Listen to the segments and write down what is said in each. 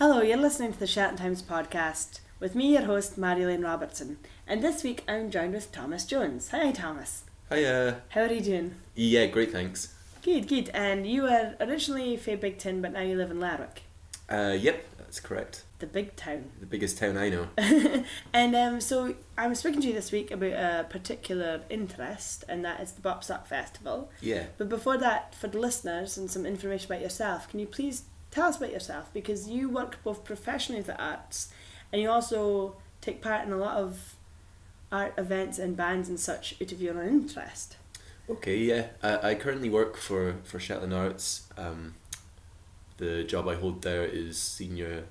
Hello, you're listening to the Shetland Times podcast with me, your host, Marjolein Robertson. And this week I'm joined with Thomas Jones. Hi, Thomas. Hiya. How are you doing? Yeah, great, thanks. Good. And you were originally from Big Time, but now you live in Lerwick. Yep, that's correct. The big town. The biggest town I know. And so I'm speaking to you this week about a particular interest, and that is the Bopstock Festival. Yeah. But before that, for the listeners and some information about yourself, can you please tell us about yourself? Because you work both professionally with the arts, and you also take part in a lot of art events and bands and such out of your own interest. Okay, yeah. I currently work for Shetland Arts. The job I hold there is senior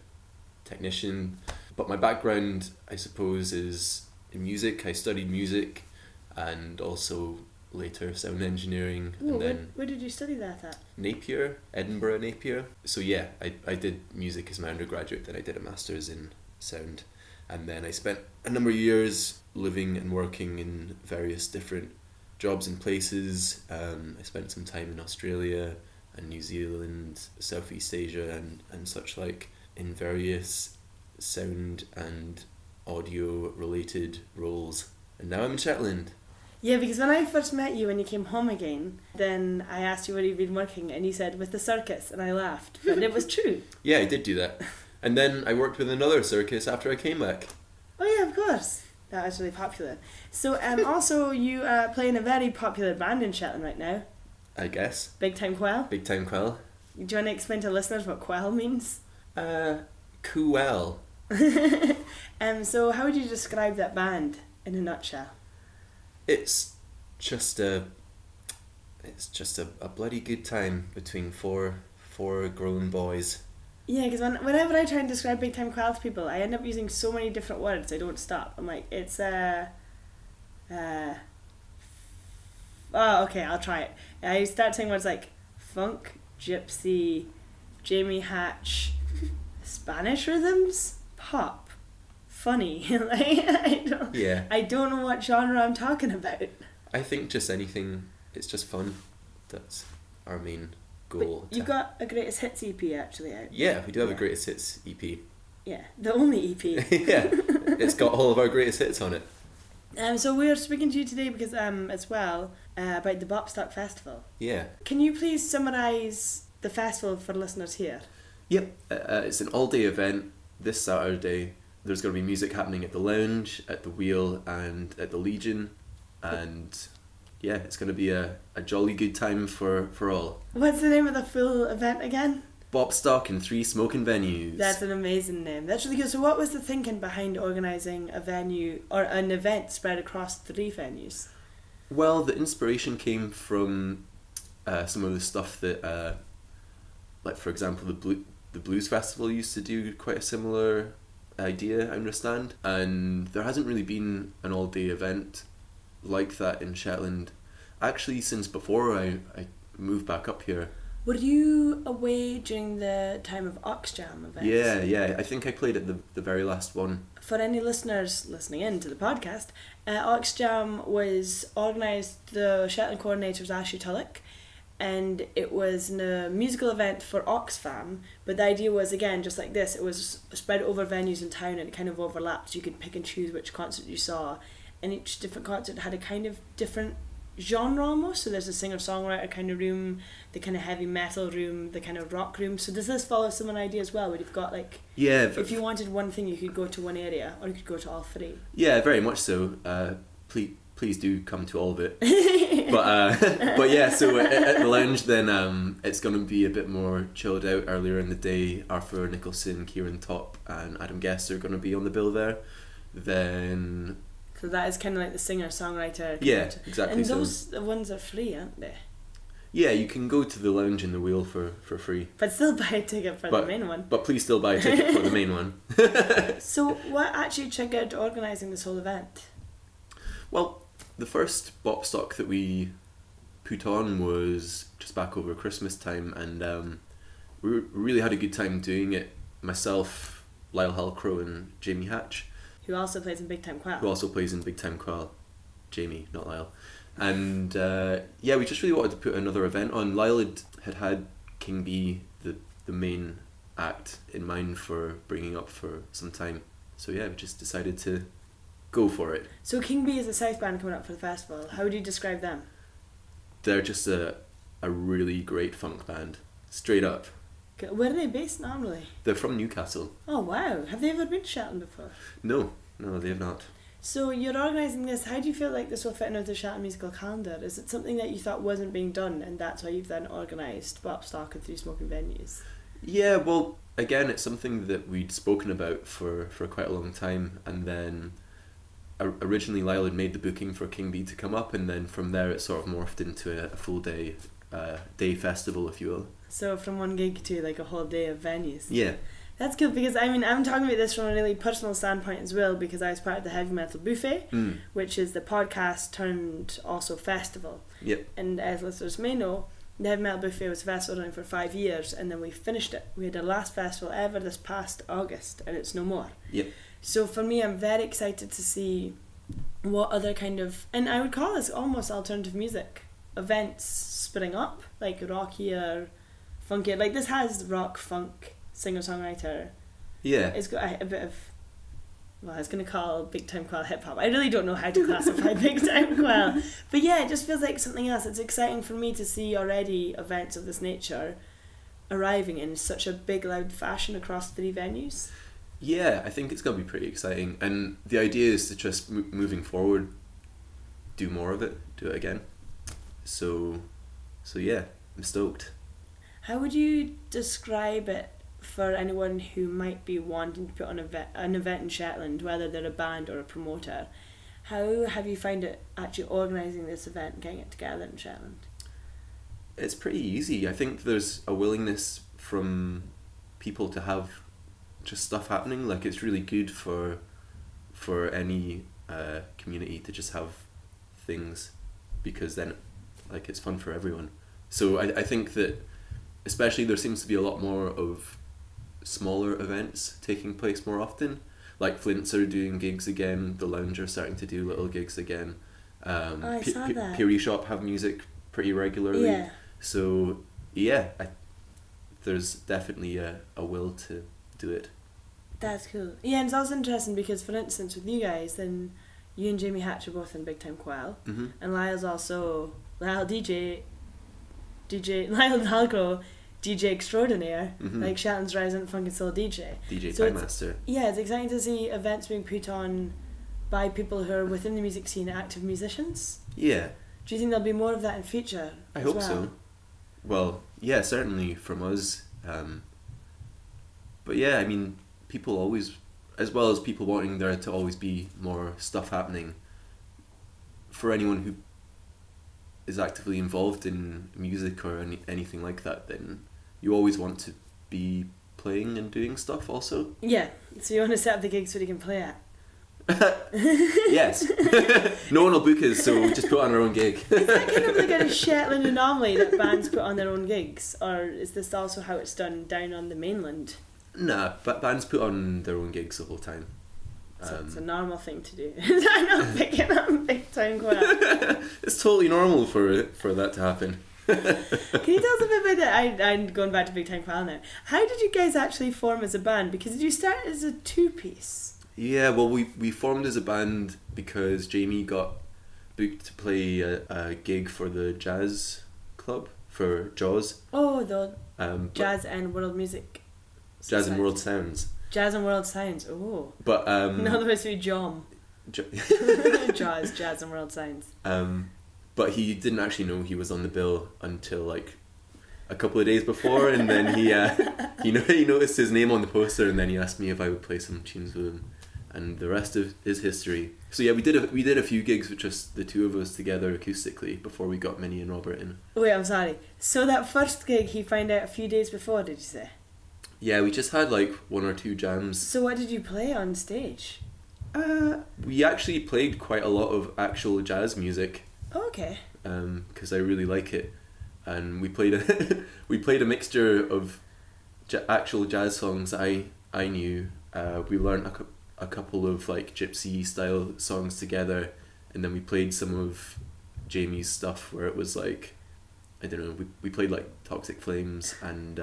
technician. But my background, I suppose, is in music. I studied music and also later sound engineering. Ooh, and then where did you study that at? Napier, Edinburgh, Napier. So yeah, I did music as my undergraduate, then I did a master's in sound. And then I spent a number of years living and working in various different jobs and places. I spent some time in Australia and New Zealand, Southeast Asia and such like, in various sound and audio related roles. And now I'm in Shetland. Yeah, because when I first met you when you came home again, then I asked you where you'd been working and you said with the circus, and I laughed, but it was true. Yeah, I did do that. And then I worked with another circus after I came back. Oh yeah, of course. That was really popular. So also you play in a very popular band in Shetland right now. I guess. Big Time Quell. Big Time Quell. Do you want to explain to listeners what quell means? Quell. So how would you describe that band in a nutshell? It's just a bloody good time between four grown boys. Yeah, because whenever I try and describe Big Time Quell to people, I end up using so many different words I don't stop. I'm like, it's oh, okay, I'll try it. I start saying words like funk, gypsy, Jamie Hatch, Spanish rhythms, pop, funny. I don't know what genre I'm talking about. I think just anything. It's just fun. That's our main goal. But you've got a Greatest Hits EP actually out. Yeah, we do have a Greatest Hits EP. Yeah, the only EP. Yeah, it's got all of our greatest hits on it. So we're speaking to you today because as well about the Bopstock Festival. Yeah. Can you please summarise the festival for listeners here? Yep. It's an all-day event this Saturday. There's going to be music happening at the Lounge, at the Wheel, and at the Legion, and yeah, it's going to be a jolly good time for all. What's the name of the full event again? Bopstock in 3 smoking venues. That's an amazing name. That's really good. So what was the thinking behind organising a venue or an event spread across 3 venues? Well, the inspiration came from some of the stuff that, like for example, the Blues Festival used to do quite a similar idea, I understand. And there hasn't really been an all-day event like that in Shetland, actually, since before I moved back up here. Were you away during the time of Oxjam events? Yeah. I think I played at the very last one. For any listeners listening in to the podcast, Oxjam was organised, the Shetland coordinator was Ashley Tulloch, and it was a musical event for Oxfam, but the idea was, again, just like this, it was spread over venues in town and it kind of overlapped, so you could pick and choose which concert you saw, and each different concert had a kind of different genre almost. So there's a singer-songwriter kind of room, the kind of heavy metal room, the kind of rock room. So does this follow similar idea as well, where you've got like, if you wanted one thing you could go to one area, or you could go to all 3? Yeah, very much so. Please do come to all of it. but yeah, so at the Lounge then it's going to be a bit more chilled out. Earlier in the day, Arthur Nicholson, Kieran Topp and Adam Guest are going to be on the bill there. Then so that is kind of like the singer-songwriter. Yeah, exactly. And those ones are free, aren't they? Yeah, you can go to the Lounge and the Wheel for free. But still buy a ticket for the main one. But please still buy a ticket for the main one. So what actually triggered organising this whole event? Well, the first Bopstock that we put on was just back over Christmas time, and we really had a good time doing it. Myself, Lyle Halcrow and Jamie Hatch. Who also plays in Big Time Quell. Jamie, not Lyle. And yeah, we just really wanted to put another event on. Lyle had King B, the main act in mind for bringing up for some time. So yeah, we just decided to go for it. So King Bee is a South band coming up for the festival. How would you describe them? They're just a really great funk band, straight up. Where are they based normally? They're from Newcastle. Oh wow, have they ever been to Shetland before? No, they have not. So you're organising this, how do you feel like this will fit into the Shetland musical calendar? Is it something that you thought wasn't being done and that's why you've then organised Bopstock and Three Smoking Venues? Yeah, well, again, it's something that we'd spoken about for quite a long time, and then originally Lyle had made the booking for King Bee to come up, and then from there it sort of morphed into a full day festival, if you will. So from one gig to like a whole day of venues. Yeah. That's cool because I mean I'm talking about this from a really personal standpoint as well because I was part of the Heavy Metal Buffet, which is the podcast turned also festival. Yep. And as listeners may know, the Heavy Metal Buffet was a festival running for 5 years and then we finished it. We had our last festival ever this past August and it's no more. Yep. So for me I'm very excited to see what other kind of, and I would call this almost alternative music events spring up, like rockier, funkier, like this has rock, funk, singer-songwriter. Yeah. It's got a bit of, well, I was going to call Big Time Quell hip-hop. I really don't know how to classify Big Time Quell. But yeah, it just feels like something else. It's exciting for me to see already events of this nature arriving in such a big, loud fashion across 3 venues. Yeah, I think it's going to be pretty exciting. And the idea is to just, moving forward, do more of it, do it again. So yeah, I'm stoked. How would you describe it for anyone who might be wanting to put on an event in Shetland, whether they're a band or a promoter? How have you found it actually organising this event and getting it together in Shetland? It's pretty easy. I think there's a willingness from people to have just stuff happening. Like it's really good for any community to just have things, because then like it's fun for everyone. So I think that especially there seems to be a lot more of smaller events taking place more often. Like Flint's are doing gigs again, the Lounge are starting to do little gigs again. I saw that. Peary Shop have music pretty regularly. Yeah. So yeah, there's definitely a will to do it. That's cool. Yeah, and it's also interesting because, for instance, with you guys, then you and Jamie Hatch are both in Big Time Quell, and Lyle's also Lyle Dalgro, DJ extraordinaire, like Shetland's resident funk and soul DJ. DJ so Time Master. Yeah, it's exciting to see events being put on by people who are within the music scene, active musicians. Yeah. Do you think there'll be more of that in future? I hope so. Well, yeah, certainly from us. But yeah, I mean, people always, as well as people wanting there to always be more stuff happening, for anyone who is actively involved in music or anything like that, then you always want to be playing and doing stuff also. Yeah, so you want to set up the gigs where you can play at. Yes. No one will book us, so we just put on our own gig. Is that kind of like a Shetland anomaly that bands put on their own gigs, or is this also how it's done down on the mainland? Nah, but bands put on their own gigs the whole time. So it's a normal thing to do. I'm not picking up Big Time Quell. It's totally normal for that to happen. Can you tell us a bit about that? I'm going back to Big Time Quell now. How did you guys actually form as a band? Because did you start as a 2-piece? Yeah, well, we formed as a band because Jamie got booked to play a gig for the jazz club for Jaws. Oh, the Jazz and World Music. Jazz and World Sounds. Jazz and World Sounds. Oh. But in other words, be Jazz and World Sounds. But he didn't actually know he was on the bill until like a couple of days before, and then he noticed his name on the poster, and then he asked me if I would play some tunes with him, and the rest is history. So yeah, we did a few gigs with just the two of us together acoustically before we got Minnie and Robert in. Wait, I'm sorry. So that first gig he found out a few days before, did you say? Yeah, we just had like 1 or 2 jams. So what did you play on stage? We actually played quite a lot of actual jazz music. Oh, okay. Because I really like it, and we played a mixture of actual jazz songs I knew. We learned a couple of like gypsy style songs together, and then we played some of Jamie's stuff where it was like, I don't know, we played like Toxic Flames and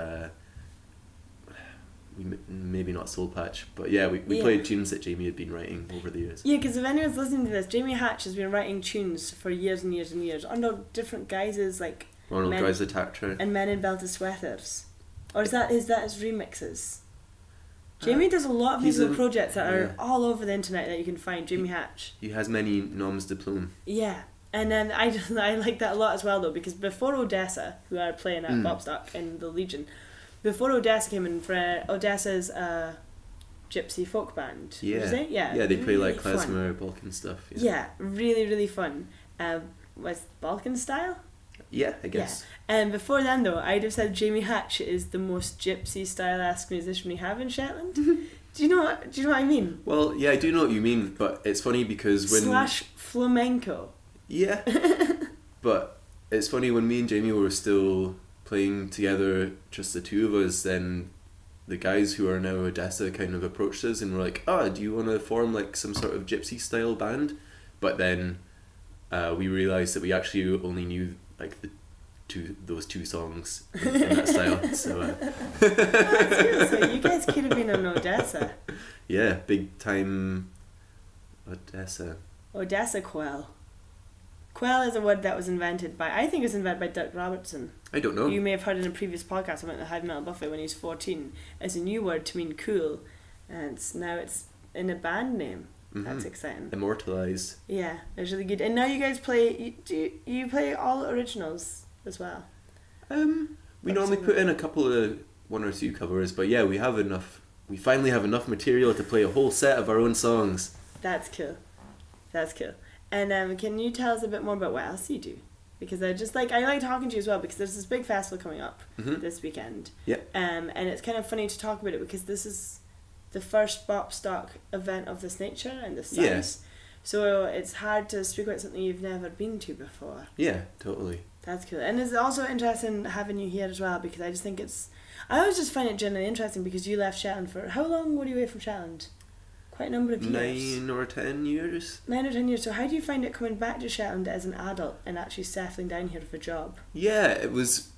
maybe not Soul Patch, but yeah, we played tunes that Jamie had been writing over the years. Yeah, because if anyone's listening to this, Jamie Hatch has been writing tunes for years and years and years under different guises, like Ronald Drives the Tractor and Men in Belted Sweaters. Or is that his remixes? Jamie does a lot of musical projects that are all over the internet that you can find. Jamie Hatch. He has many noms de plume. Yeah. And then I like that a lot as well though, because before Odessa, who are playing at Bobstock in the Legion, before Odessa came in, for Odessa's gypsy folk band. Yeah. Was it? Yeah. Yeah, they play really like klezmer, Balkan stuff. Yeah, really, really fun. Was Balkan style? Yeah, I guess. Yeah. And before then though, I'd have said Jamie Hatch is the most gypsy style-esque musician we have in Shetland. Do you know what I mean? Well, yeah, I do know what you mean, but it's funny because when... / flamenco. Yeah. But it's funny, when me and Jamie were still playing together, just the two of us, then the guys who are now Odessa kind of approached us and were like, do you want to form like some sort of gypsy style band? But then we realised that we actually only knew like those two songs in that style. So, So you guys could have been in Odessa. Yeah, Big Time Odessa. Odessa Quell. Quell is a word that was invented by, I think it was invented by Marjolein Robertson. I don't know. You may have heard in a previous podcast about the heavy metal buffet when he was 14 as a new word to mean cool, and now it's in a band name. That's exciting. Immortalised. Yeah, it's really good. And now you guys play. Do you play all originals as well? We normally put in a couple of 1 or 2 covers, but yeah, we have enough. We finally have enough material to play a whole set of our own songs. That's cool. That's cool. And can you tell us a bit more about what else you do? Because I like talking to you as well, because there's this big festival coming up this weekend. Yeah. And it's kind of funny to talk about it because this is the first Bopstock event of this nature and this size. Yes. So it's hard to speak about something you've never been to before. Yeah, totally. That's cool. And it's also interesting having you here as well, because I just think I always just find it genuinely interesting because you left Shetland for, how long were you away from Shetland? Quite a number of years. 9 or 10 years. 9 or 10 years. So how do you find it coming back to Shetland as an adult and actually settling down here for a job? Yeah, it was,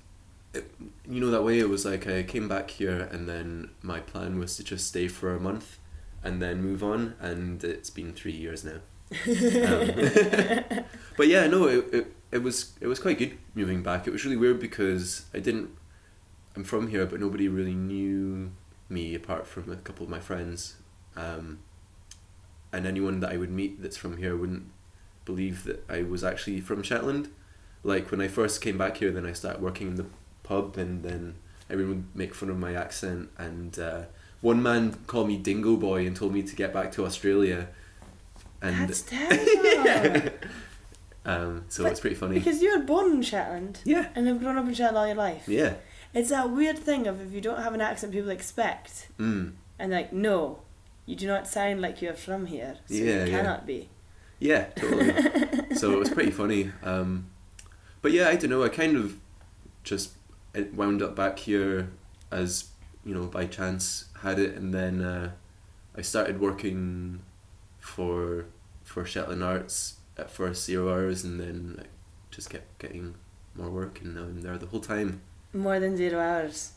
that way it was like I came back here and then my plan was to just stay for a month and then move on, and it's been 3 years now. But yeah, no, it was quite good moving back. It was really weird because I'm from here, but nobody really knew me apart from a couple of my friends. And anyone that I would meet that's from here wouldn't believe that I was actually from Shetland. Like when I first came back here, then I started working in the pub, and then everyone would make fun of my accent, and one man called me Dingo Boy and told me to get back to Australia. And that's terrible. So it's pretty funny. Because you were born in Shetland. Yeah. And have grown up in Shetland all your life. Yeah. It's that weird thing of if you don't have an accent, people expect. And like, no, you do not sound like you're from here, so you cannot be. Yeah, totally. So it was pretty funny. But yeah, I don't know, I kind of just wound up back here as, by chance had it, and then I started working for Shetland Arts at first 0 hours, and then I just kept getting more work, and now I'm there the whole time. More than 0 hours.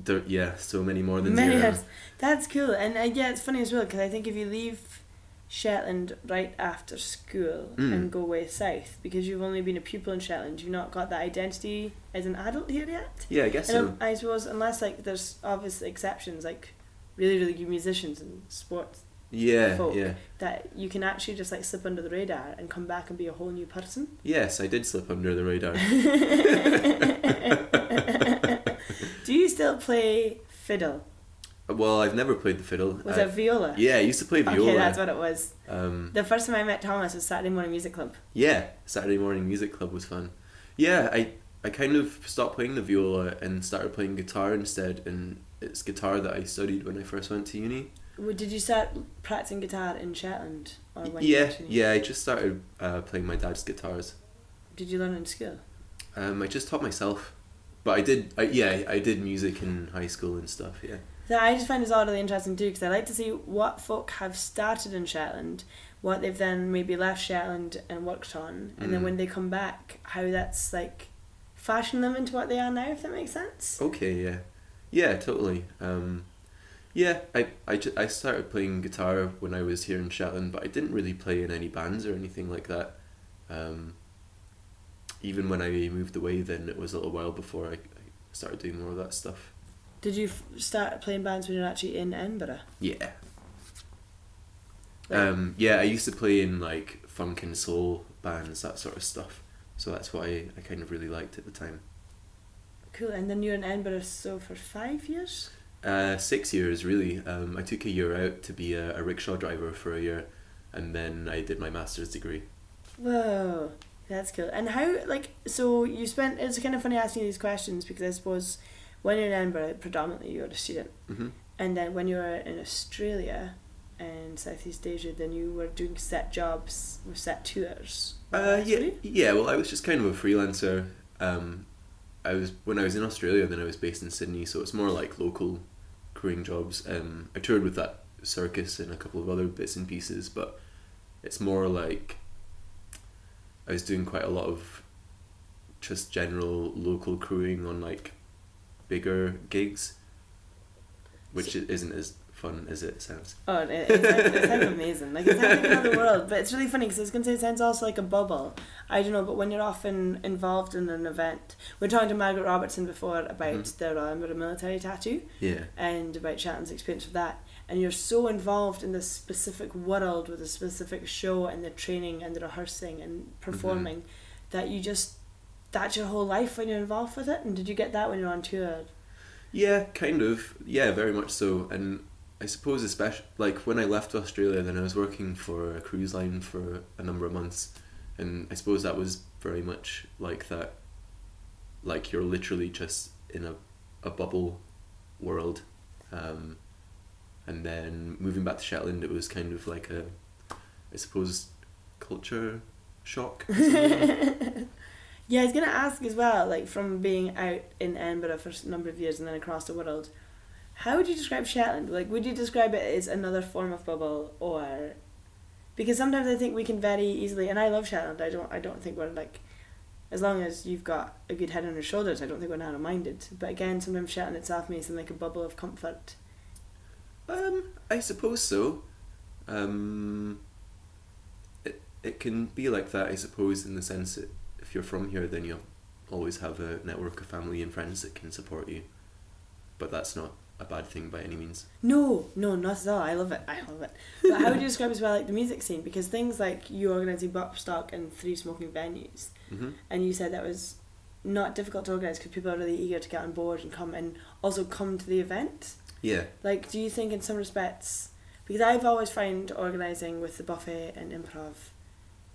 So many more than 0 hours. That's cool. And yeah, it's funny as well, because I think if you leave Shetland right after school and go way south, because you've only been a pupil in Shetland, you've not got that identity as an adult here yet. Yeah, I guess so. I suppose unless like there's obvious exceptions, like really, really good musicians and sports folk, that you can actually just like slip under the radar and come back and be a whole new person. Yes, I did slip under the radar. Do you still play fiddle? Well, I've never played the fiddle. Was it viola? Yeah, I used to play viola. Okay, that's what it was. The first time I met Thomas was Saturday Morning Music Club. Yeah, Saturday Morning Music Club was fun. Yeah, I kind of stopped playing the viola and started playing guitar instead, and it's guitar that I studied when I first went to uni. Did you start practicing guitar in Shetland? Or when Yeah, I just started playing my dad's guitars. Did you learn in school? I just taught myself. But I did music in high school and stuff, yeah. So I just find this all really interesting too, because I like to see what folk have started in Shetland, what they've then maybe left Shetland and worked on, and then when they come back, how that's like fashioned them into what they are now, if that makes sense. Okay, yeah. Yeah, totally. Yeah, I started playing guitar when I was here in Shetland, but I didn't really play in any bands or anything like that. Even when I moved away, then it was a little while before I started doing more of that stuff. Did you start playing bands when you were actually in Edinburgh? Yeah. Right. Yeah, I used to play in like funk and soul bands, that sort of stuff. So that's what I kind of really liked at the time. Cool. And then you were in Edinburgh for 5 years? 6 years really. I took a year out to be a rickshaw driver for a year, and then I did my master's degree. Whoa, that's cool. And how, like, so you spent, it's kind of funny asking you these questions because I suppose when you're in Edinburgh, predominantly you're a student. Mm-hmm. And then when you were in Australia and Southeast Asia, then you were doing set jobs with set tours. Yeah. Well, I was just kind of a freelancer. When I was in Australia, then I was based in Sydney, so it's more like local crewing jobs. I toured with that circus and a couple of other bits and pieces, but it's more like I was doing quite a lot of just general local crewing on like bigger gigs, which isn't as fun as it sounds. Oh, it sounds amazing. Like, it sounds like another world, but it's really funny because I was going to say it sounds also like a bubble. I don't know, but when you're often involved in an event, we were talking to Marjolein Robertson before about the Royal Edinburgh military tattoo, and about Shetland's experience with that, and you're so involved in this specific world with a specific show and the training and the rehearsing and performing that you just, that's your whole life when you're involved with it. And did you get that when you're on tour? Yeah, kind of. Yeah, very much so. And I suppose especially like when I left Australia, then I was working for a cruise line for a number of months, and I suppose that was very much like that. Like you're literally just in a bubble world, and then moving back to Shetland, it was kind of like a, I suppose, culture shock. Yeah, I was gonna ask as well, like from being out in Edinburgh for a number of years and then across the world. How would you describe Shetland? Like, would you describe it as another form of bubble, or because sometimes I think we can very easily, and I love Shetland. I don't think we're like, as long as you've got a good head on your shoulders, I don't think we're narrow-minded. But again, sometimes Shetland itself may seem like a bubble of comfort. I suppose so. It can be like that, I suppose, in the sense that if you're from here, then you'll always have a network of family and friends that can support you. But that's not a bad thing by any means. No, not at all. I love it. But how would you describe as well, like the music scene? Because things like you organising Bopstock and 3 smoking venues, and you said that was not difficult to organise because people are really eager to get on board and come to the event. Yeah. Like, do you think in some respects, because I've always found organising with the buffet and improv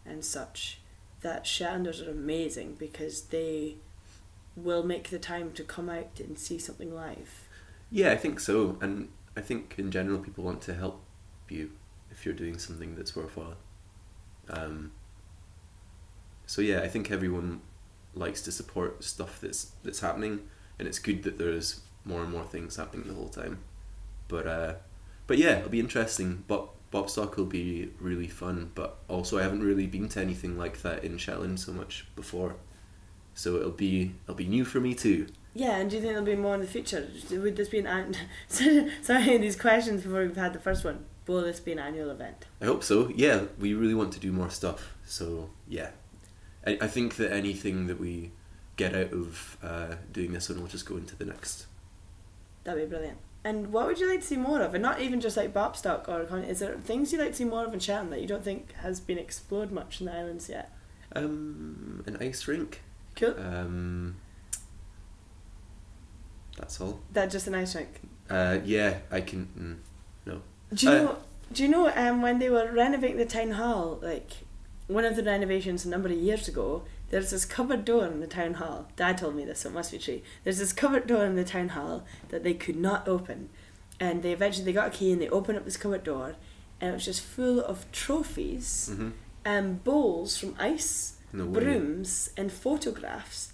and such, that Shetlanders are amazing because they will make the time to come out and see something live. Yeah, I think so. And I think in general people want to help you if you're doing something that's worthwhile. So yeah, I think everyone likes to support stuff that's happening, and it's good that there's more and more things happening the whole time. But yeah, it'll be interesting. Bopstock will be really fun, but also I haven't really been to anything like that in Shetland so much before, so it'll be new for me too. Yeah, and do you think there'll be more in the future? Would this be an sorry, these questions before we've had the first one. Will this be an annual event? I hope so. Yeah, we really want to do more stuff. So yeah, I think that anything that we get out of doing this one will just go into the next. That'd be brilliant. And what would you like to see more of? And not even just like Bopstock, is there things you'd like to see more of in Shetland that you don't think has been explored much in the islands yet? An ice rink. Cool. That's all. That just an ice rink? Yeah, I can... no. Do you know when they were renovating the town hall, like one of the renovations a number of years ago, there's this cupboard door in the town hall. Dad told me this, so it must be true. There's this cupboard door in the town hall that they could not open, and they eventually got a key and they opened up this cupboard door, and it was just full of trophies and bowls from ice, brooms and photographs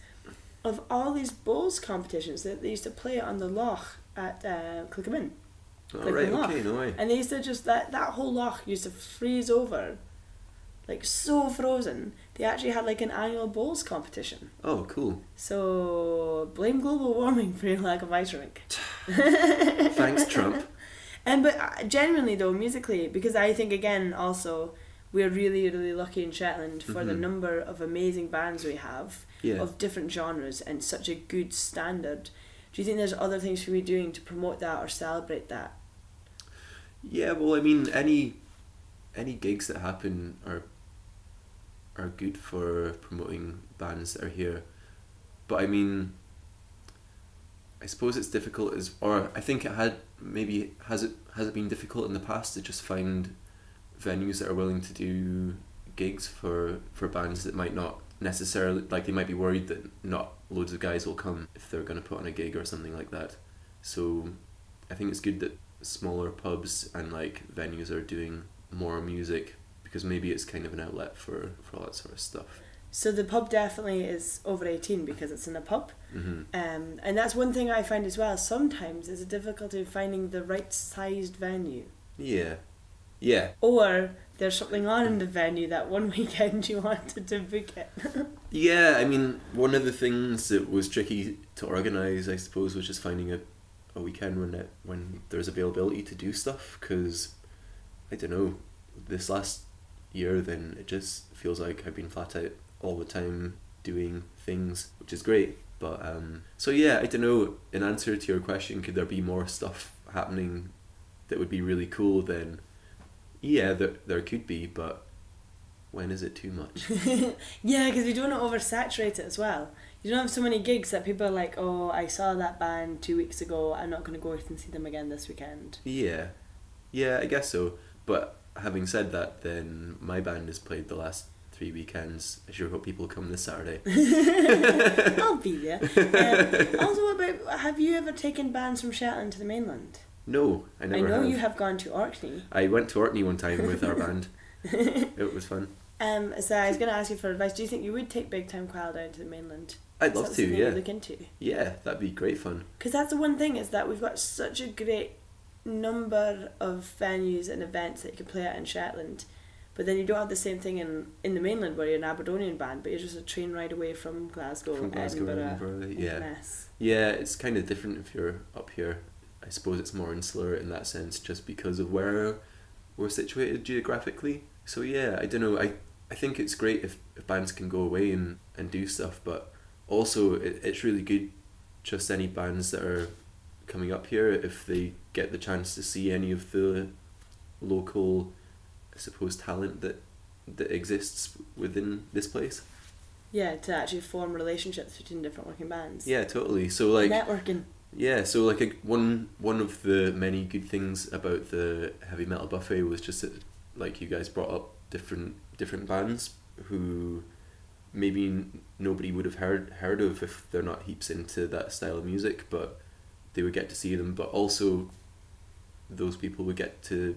of all these bowls competitions that they used to play on the loch at Clickman. Oh, right, okay, no way. And they used to just, that whole loch used to freeze over, like so frozen. They actually had like an annual bowls competition. Oh, cool. So blame global warming for your lack of ice rink. Thanks, Trump. But genuinely though, musically, because I think again also we're really, really lucky in Shetland for the number of amazing bands we have of different genres and such a good standard. Do you think there's other things we be doing to promote that or celebrate that? Yeah, well, I mean, any gigs that happen are good for promoting bands that are here. But I mean, I suppose it's difficult or I think it has it been difficult in the past to just find venues that are willing to do gigs for bands that might not necessarily, like, they might be worried that not loads of guys will come if they're going to put on a gig or something like that. So I think it's good that smaller pubs and like venues are doing more music, because maybe it's kind of an outlet for all that sort of stuff. So the pub definitely is over 18 because it's in a pub. And that's one thing I find as well, sometimes is a difficulty finding the right sized venue. Yeah. Or there's something on in the venue that one weekend you wanted to book it. Yeah, I mean, one of the things that was tricky to organise, I suppose, was just finding a weekend when there's availability to do stuff, because, I don't know, this last year then it just feels like I've been flat out all the time doing things, which is great. But, so yeah, I don't know, in answer to your question, could there be more stuff happening that would be really cool then? Yeah, there could be, but when is it too much? Yeah, because we don't want to oversaturate it as well. You don't have so many gigs that people are like, oh, I saw that band 2 weeks ago, I'm not going to go out and see them again this weekend. Yeah, I guess so. But having said that, then my band has played the last 3 weekends. I sure hope people come this Saturday. I'll be there. Also, have you ever taken bands from Shetland to the mainland? No, I never have. I know you have gone to Orkney. I went to Orkney one time with our band. It was fun. So I was going to ask you for advice. Do you think you would take Big Time Quell down to the mainland? I'd love to, yeah. Look into. Yeah, that'd be great fun. Because that's the one thing, is that we've got such a great number of venues and events that you can play at in Shetland, but then you don't have the same thing in the mainland where you're an Aberdonian band, but you're just a train ride away from Glasgow, Edinburgh. Yeah, it's kind of different if you're up here. I suppose it's more insular in that sense, just because of where we're situated geographically. So yeah, I don't know, I think it's great if bands can go away and do stuff, but also it's really good, just any bands that are coming up here, if they get the chance to see any of the local, I suppose, talent that exists within this place. Yeah, to actually form relationships between different working bands. Yeah, totally. So like networking. Yeah, so like one of the many good things about the Heavy Metal Buffet was just that, like, you guys brought up different bands who maybe nobody would have heard of if they're not heaps into that style of music, but they would get to see them, but also those people would get to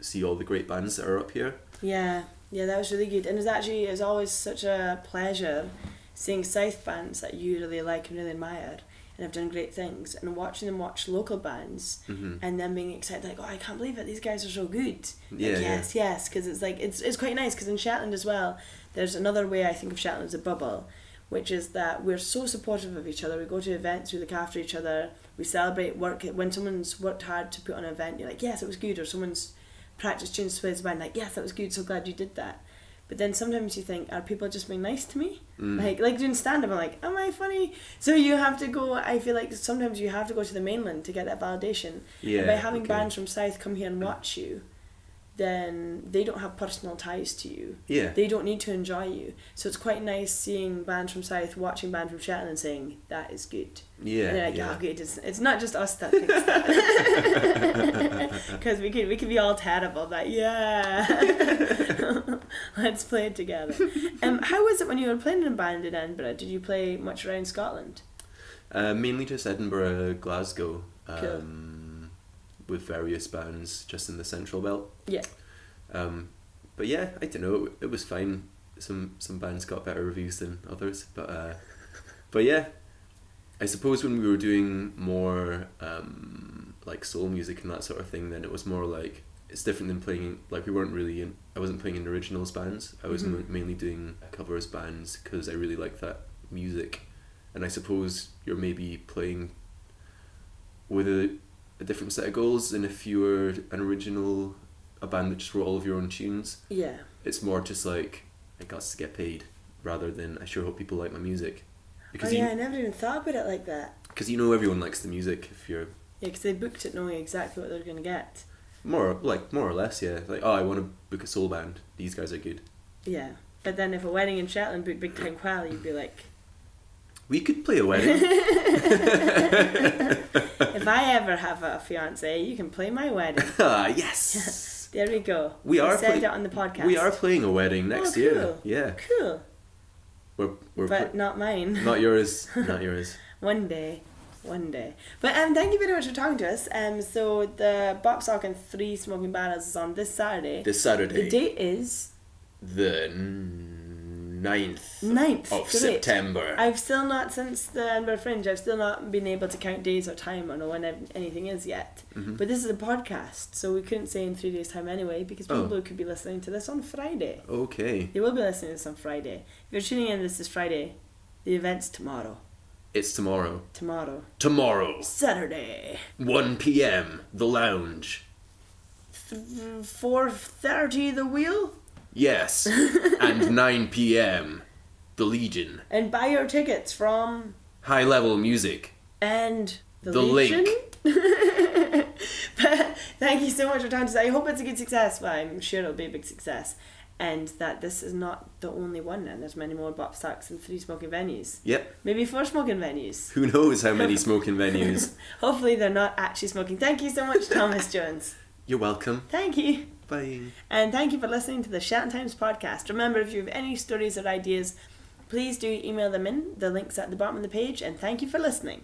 see all the great bands that are up here. Yeah, that was really good. And it's always such a pleasure seeing South bands that you really like and really admire and have done great things, and watching them watch local bands and then being excited, like, oh, I can't believe it, these guys are so good. Yes, because it's like, it's quite nice, because in Shetland as well, there's another way I think of Shetland as a bubble, which is that we're so supportive of each other. We go to events, we look after each other, we celebrate work. When someone's worked hard to put on an event, you're like, yes, it was good, or someone's practiced tunes to play his band, like, yes, that was good, so glad you did that. But then sometimes you think, are people just being nice to me? Like doing stand-up, I'm like, am I funny? So you have to go, I feel like sometimes you have to go to the mainland to get that validation. And by having bands from South come here and watch you, then they don't have personal ties to you. Yeah. They don't need to enjoy you. So it's quite nice seeing bands from South watching bands from Shetland and saying, that is good. Yeah. And they're like, okay, it's not just us that thinks that. Because we could be all terrible, but let's play it together. How was it when you were playing in a band in Edinburgh? Did you play much around Scotland? Mainly just Edinburgh, Glasgow. Cool. With various bands just in the Central Belt. Yeah. But yeah, I don't know, it was fine. Some bands got better reviews than others, but yeah, I suppose when we were doing more like soul music and that sort of thing, then it was more like, it's different than playing, like, I wasn't playing in originals bands. I was mainly doing covers bands because I really like that music, and I suppose you're maybe playing with a different set of goals than if you were a band that just wrote all of your own tunes. Yeah. It's more just like, I got to get paid, rather than I sure hope people like my music. Because I never even thought about it like that. Because you know everyone likes the music if you're... Yeah, because they booked it knowing exactly what they're going to get. More or less, yeah. Like, oh, I want to book a soul band. These guys are good. Yeah. But then if a wedding in Shetland booked Big Time Quell, you'd be like... We could play a wedding. If I ever have a fiancé, you can play my wedding. Ah, yes! There we go. We said it on the podcast. We are playing a wedding next year. Cool. Yeah. Cool. But not mine. Not yours. Not yours. One day. But thank you very much for talking to us. So the Bop Sock and 3 Smoking Barrels is on this Saturday. The date is... the 9th of September. I've still not, since the Edinburgh Fringe, I've still not been able to count days or time or know when anything is yet. Mm-hmm. But this is a podcast, so we couldn't say in 3 days' time anyway, because people could be listening to this on Friday. Okay. They will be listening to this on Friday. If you're tuning in, this is Friday. The event's tomorrow. It's tomorrow. Tomorrow. Saturday. 1 p.m. The Lounge. 4:30 The Wheel? Yes. And 9 p.m. The Legion. And buy your tickets from... High Level Music. And the Legion? Link. But thank you so much for talking to us. I hope it's a good success. Well, I'm sure it'll be a big success. And that this is not the only one, and there's many more Bop Socks and 3 smoking venues. Yep. Maybe 4 smoking venues. Who knows how many smoking venues. Hopefully they're not actually smoking. Thank you so much, Thomas Jones. You're welcome. Thank you. Bye. And thank you for listening to the Shetland Times podcast. Remember, if you have any stories or ideas, please do email them in. The link's at the bottom of the page, and thank you for listening.